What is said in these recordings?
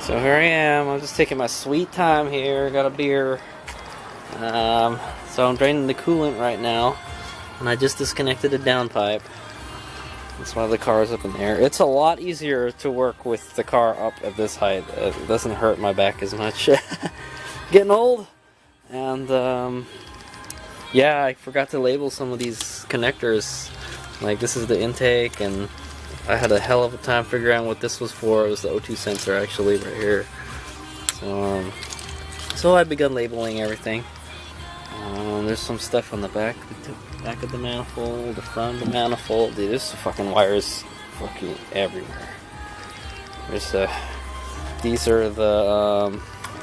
So here I am. I'm just taking my sweet time here. Got a beer. So I'm draining the coolant right now, and I just disconnected the downpipe. That's why the car is up in the air. It's a lot easier to work with the car up at this height. It doesn't hurt my back as much. Getting old. And yeah, I forgot to label some of these connectors. Like, this is the intake, and I had a hell of a time figuring out what this was for. It was the O2 sensor, actually, right here. So I've begun labeling everything. There's some stuff on the back of the manifold, the front of the manifold. Dude, there's fucking wires fucking everywhere. There's these are the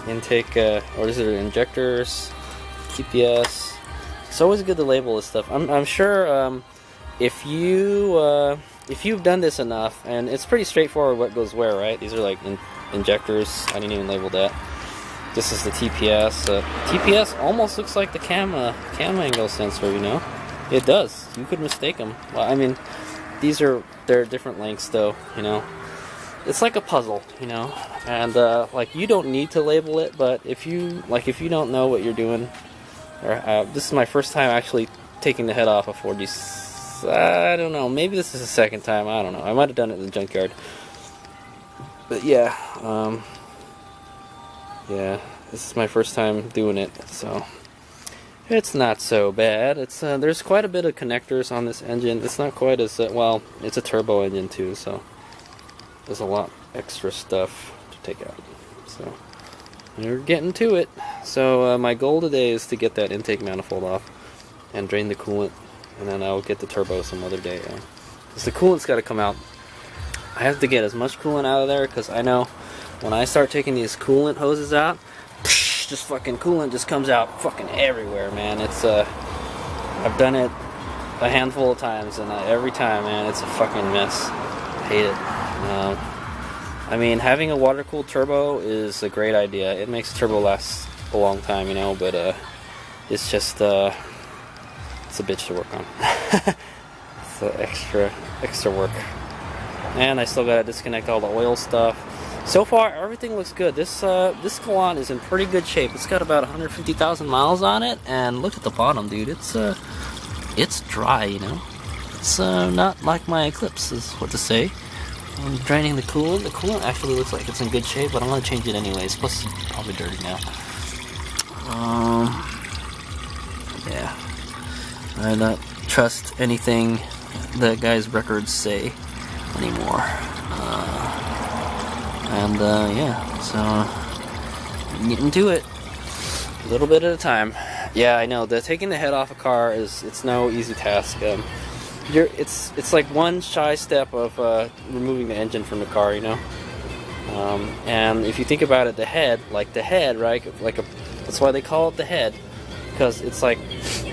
intake, or these are the injectors, TPS. It's always good to label this stuff. I'm sure if you've done this enough, and it's pretty straightforward what goes where, right? These are like injectors. I didn't even label that. This is the TPS. TPS almost looks like the cam angle sensor, you know? It does. You could mistake them. Well, I mean, they're different lengths, though, you know? It's like a puzzle, you know? And, like, you don't need to label it, but if you don't know what you're doing, or, this is my first time actually taking the head off a 4G. I don't know. Maybe this is the second time. I don't know. I might have done it in the junkyard. But, yeah, yeah, this is my first time doing it, so it's not so bad. It's there's quite a bit of connectors on this engine. It's not quite as well. It's a turbo engine too, so there's a lot extra stuff to take out. So we're getting to it. So my goal today is to get that intake manifold off and drain the coolant, and then I'll get the turbo some other day. Because the coolant's got to come out. I have to get as much coolant out of there, because I know when I start taking these coolant hoses out, just fucking coolant just comes out fucking everywhere, man. It's I've done it a handful of times, and every time, man, it's a fucking mess. I hate it. I mean, having a water-cooled turbo is a great idea. It makes the turbo last a long time, you know, but it's just it's a bitch to work on. It's extra work. And I still gotta disconnect all the oil stuff. So far, everything looks good. This Galant is in pretty good shape. It's got about 150,000 miles on it, and look at the bottom, dude. It's dry, you know. It's not like my Eclipse, is what to say. I'm draining the coolant. The coolant actually looks like it's in good shape, but I'm gonna change it anyways. Plus, it's probably dirty now. Yeah. I don't trust anything that guy's records say anymore. Yeah, so I'm getting to it a little bit at a time. Yeah, I know, taking the head off a car it's no easy task. It's like one shy step of removing the engine from the car, you know. And if you think about it, the head, right? That's why they call it the head, because it's like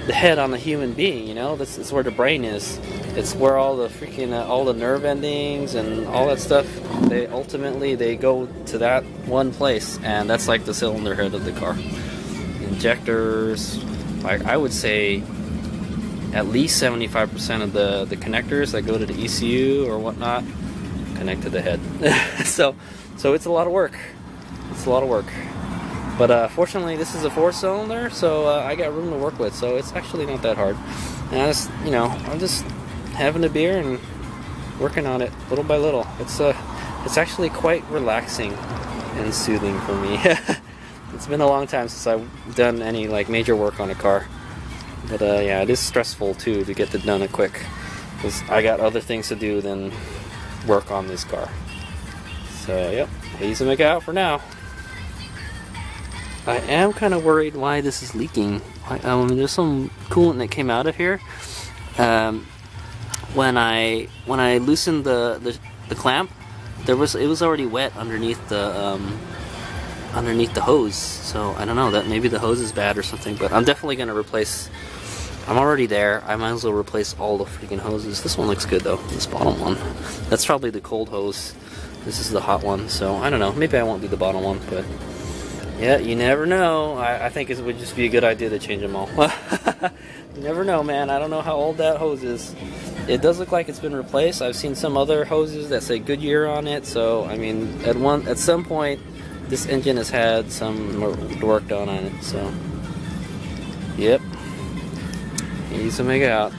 the head on the human being, you know. That's where the brain is. It's where all the freaking all the nerve endings and all that stuff. They ultimately go to that one place, and that's like the cylinder head of the car. Injectors, like I would say, at least 75% of the connectors that go to the ECU or whatnot connect to the head. so it's a lot of work. It's a lot of work. But fortunately, this is a 4-cylinder, so I got room to work with. So it's actually not that hard. And I'm just having a beer and working on it little by little. It's actually quite relaxing and soothing for me. It's been a long time since I've done any like major work on a car. But yeah, it is stressful too to get it done quick, because I got other things to do than work on this car. So yep, HadesOmega out for now. I am kind of worried why this is leaking. There's some coolant that came out of here. When I loosened the clamp, it was already wet underneath the hose. So I don't know, that maybe the hose is bad or something. But I'm definitely gonna replace. I'm already there. I might as well replace all the freaking hoses. This one looks good though. This bottom one. That's probably the cold hose. This is the hot one. So I don't know. Maybe I won't do the bottom one, but. Yeah, you never know. I think it would just be a good idea to change them all. You never know, man. I don't know how old that hose is. It does look like it's been replaced. I've seen some other hoses that say Goodyear on it. So, I mean, at some point, this engine has had some work done on it, so yep. HadesOmega out.